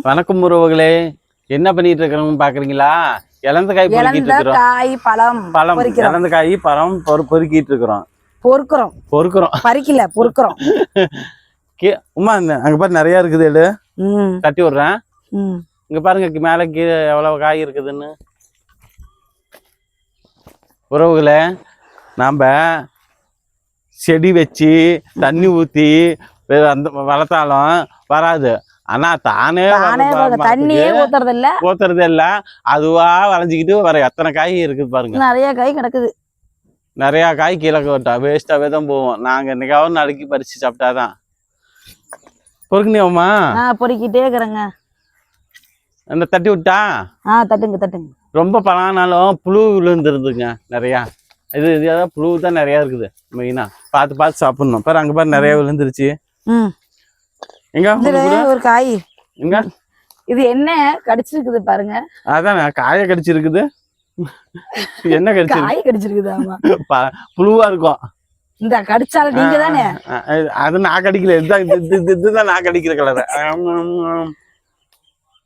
வணக்கம் உறவுகளே. என்ன பண்ணிட்டு இருக்கிறோம்னு பாக்குறீங்களா? இளந்த காய் பொறுக்கிட்டு இருக்கிறோம். பழம் இளந்த காய் பழம் பொறுக்கிட்டு இருக்கிறோம். பொறுக்கிறோம் பறிக்கல பொறுக்கிறோம். உமா அங்க பாரு நிறைய இருக்குது. எடு தட்டி விடுறேன். இங்க பாருங்க மேல கீழே எவ்வளவு காய் இருக்குதுன்னு. உறவுகளே, நாம செடி வச்சு தண்ணி ஊத்தி வளர்த்தாலும் வராது. ஆனா தானே தண்ணியே ஊத்துறது இல்ல, அதுவா வளைஞ்சிக்கிட்டு வர எத்தனை காய் இருக்குது பாருங்க. நிறைய காய் கிடக்குது. நிறைய காய் கீழே வேஸ்டாவே தான் போவோம். நாங்க என்னைக்காவது நாளைக்கு பறிச்சு சாப்பிட்டாதான். பொறுக்குனியோமா? பொறுக்கிட்டே இருக்கிறேங்க. அந்த தட்டி விட்டா தட்டுங்க. ரொம்ப பழானாலும் புழு விழுந்துருதுங்க நிறையா. இது ஏதாவது புழு தான் நிறைய இருக்குது. மெயினா பார்த்து சாப்பிடணும். பாரு அங்க பாரு நிறைய விழுந்துருச்சு. எங்க ஒரு காய் எங்க இது என்ன கடிச்சிருக்குது பாருங்க. அதான் காய கடிச்சிருக்குது. என்ன கடிச்சிருக்குது? ஆமா, புழுவா இருக்கும். இந்த கடிச்சால நீங்க தானே. அது நான் கடிக்கல. இதுதான் நான் கடிக்கிற கலர்.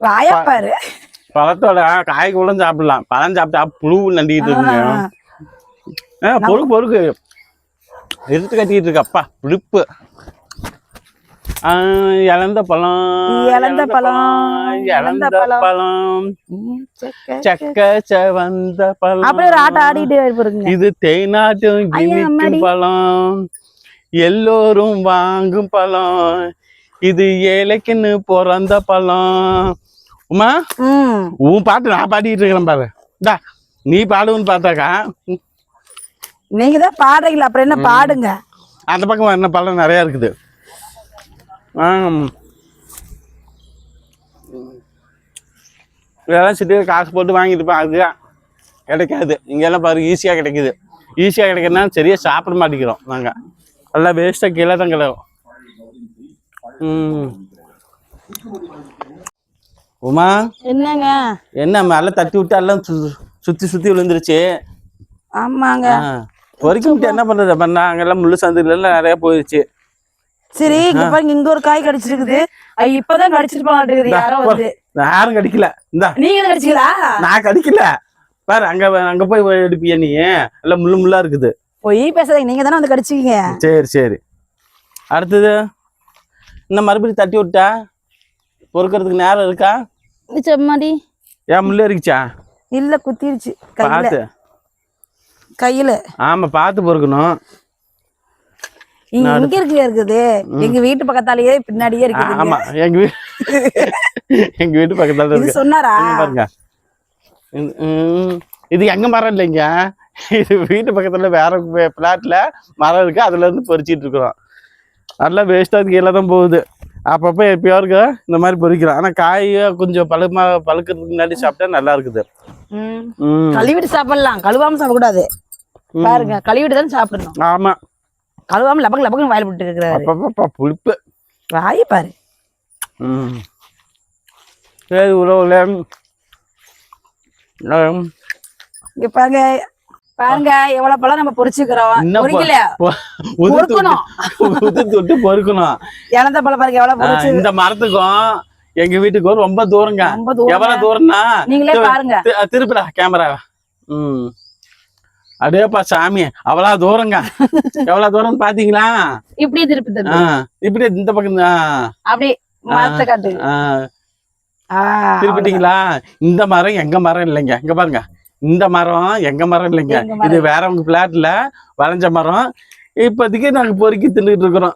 பாரு பழத்தோட காய் கூட சாப்பிடலாம். பழம் சாப்பிட்டா புழு நண்டிட்டு இருக்குங்க. பொறுக்கு எடுத்து கட்டிட்டு இருக்கு. அப்பா பிடிப்பு. இழந்த பழம் சக்க செவந்த பழம். இது தேனாட்டும் இனிக்கும் பழம். எல்லோரும் வாங்கும் பழம். இது ஏழைக்குன்னு பிறந்த பழம். உமா, உன் பாட்டு நான் பாடிட்டு இருக்கிறேன் பாரு. நீ பாடுன்னு பார்த்தாக்கா நீங்க தான் பாடுறீங்களா? அப்புறம் என்ன பாடுங்க. அந்த பக்கம் என்ன பழம் நிறைய இருக்குது. இதெல்லாம் சிட்டு காசு போட்டு வாங்கிட்டு அதுதான் கிடைக்காது. இங்கெல்லாம் பாரு ஈஸியாக கிடைக்குது. ஈஸியாக கிடைக்கிறதுனால சரியா சாப்பிட மாட்டேங்கிறோம். நாங்கள் எல்லாம் வேஸ்ட்டாக கீழே தான் கிடக்கும். உமா, என்னங்க? என்ன மேல தட்டி விட்டு எல்லாம் சுத்தி விழுந்துருச்சு. ஆமாங்க. பொறுக்கிட்டு என்ன பண்றது? பண்ணா அங்கெல்லாம் முள்ளு சந்துல எல்லாம் நிறைய போயிடுச்சு. சரி, இங்க பாருங்க, இங்க ஒரு காய் கடிச்சிருக்குது. இப்பதான் கடிச்சிருப்பாங்க. யாரும் கடிக்கல. நீங்க கடிச்சீங்களா? நான் கடிக்கல. பாரு அங்க போய் எடுப்பியா நீ? எல்லாம் முள்ளா இருக்குது. போய் பேசாதீங்க, நீங்க தானே வந்து கடிச்சிக்கீங்க. சரி அடுத்தது இன்னும் மறுபடியும் தட்டி விட்டா பொறுக்கிறதுக்கு நேரம் இருக்கா? செம்மாடி ஏன் முள்ளு இருக்குச்சா? இல்ல, குத்திருச்சு கையில. ஆமா, பார்த்து பொறுக்கணும். இங்க இருக்குது. எங்க வீட்டு பக்கத்தாலேயே பின்னாடியே இருக்குது. ஆமா, எங்க வீட்டு பக்கத்தால இருக்கு. சொன்னாரா? பாருங்க, இது எங்க மரம் இல்லைங்க. இது வீட்டு பக்கத்துல வேற பிளாட்ல மரம் இருக்கு. அதுல இருந்து பறிச்சிட்டு இருக்கிறோம். நல்லா வேஸ்டா கீழே தான் போகுது. அப்பப்ப எப்பயோ இருக்க இந்த மாதிரி பொறிக்கிறோம். ஆனா காய கொஞ்சம் பழுக்கிறதுக்கு முன்னாடி சாப்பிட்டா நல்லா இருக்குது. கழுவிட்டு சாப்பிடலாம், கழுவாம சாப்பிடக்கூடாது. பாருங்க, கழுவிட்டு தான் சாப்பிடணும். ஆமா, கழுவாம லபக்கு வாயில் போட்டு இருக்கிறாரு. புளிப்பு வாய பாரு. சரி உறவுல, இங்க பாருங்க எவ்வளவு பழம் நம்ம பொறிச்சுக்கிறோம். பொறுக்கணும். இழந்த பழம் பாருங்க எவ்வளவு பொறிச்சு. இந்த மரத்துக்கும் எங்க வீட்டுக்கும் ரொம்ப தூரங்க. எவ்வளவு தூரம்னா நீங்களே பாருங்க. திருப்பிடா கேமரா. அடேப்பா சாமி, அவ்வளவு தூரங்க. எவ்வளவு தூரம் பாத்தீங்களா? இப்படி திருப்பி இப்படி இந்த பக்கம் அப்படி மரத்தை காட்டு. திருப்பிட்டீங்களா? இந்த மரம் எங்க மரம் இல்லைங்க. இங்க பாருங்க, இந்த மரம் எங்க மரம் இல்லைங்க. இது வேறவங்க பிளாட்ல வளைஞ்ச மரம். இப்போதைக்கு நாங்க பொறுக்கி தின்னுட்டு இருக்கிறோம்.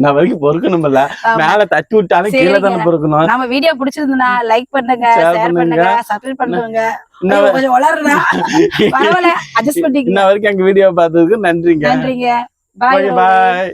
நான் வரைக்கும் பொறுக்கணும்ல. மேல தட்டி விட்டாலும் கீழே தானே பொறுக்கணும். நம்ம வீடியோ பிடிச்சிருந்தா லைக் பண்ணுங்க, ஷேர் பண்ணுங்க, சப்ஸ்கிரைப் பண்ணுங்க. கொஞ்சம் வளருங்க, பரவாயில்ல அட்ஜஸ்ட் பண்ணிக்கங்க. இன்ன வரைக்கும் எங்க வீடியோ பார்த்ததுக்கு நன்றிங்க. பாய்.